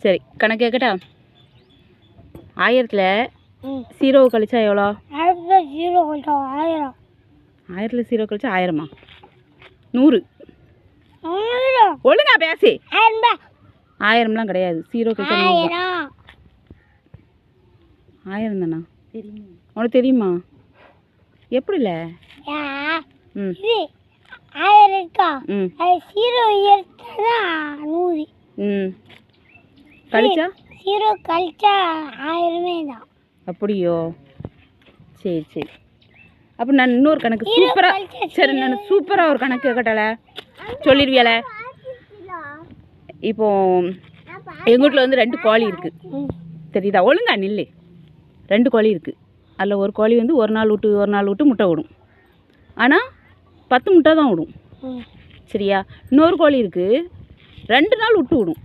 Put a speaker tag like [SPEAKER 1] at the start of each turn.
[SPEAKER 1] சரி கணக்கு கேட்கட்டா? 1000ல் 0 கழிச்சா எவ்வளோ? 1000ல் 0 கழிச்சா 1000மா? 100. ஒழுங்கா பேசி. 1000லாம் கிடையாது. 0 கழிச்சா 100. 1000 தானா? உனக்கு தெரியுமா? எப்படில? ம்
[SPEAKER 2] 1000 இருக்கா?
[SPEAKER 1] ம்
[SPEAKER 2] 0 எடுத்தா 100.
[SPEAKER 1] ம் கழிச்சா
[SPEAKER 2] 0 கழிச்சா 1000மே தான்.
[SPEAKER 1] அப்படியோ? சரி சரி. அப்போ நான் இன்னொரு கணக்கு சூப்பராக, சரி நான் சூப்பராக ஒரு கணக்கு கேட்கட்டால சொல்லிடுவியால? இப்போ எங்கள் வீட்டில் வந்து 2 கோழி இருக்குது. தெரியுதா? ஒழுங்கா நில்லு. 2 கோழி இருக்குது. அதில் ஒரு கோழி வந்து ஒரு நாள் விட்டு முட்டை விடும். ஆனால் 10 முட்டை தான் விடும். சரியா? இன்னொரு கோழி இருக்குது, 2 நாள் விட்டு விடும்.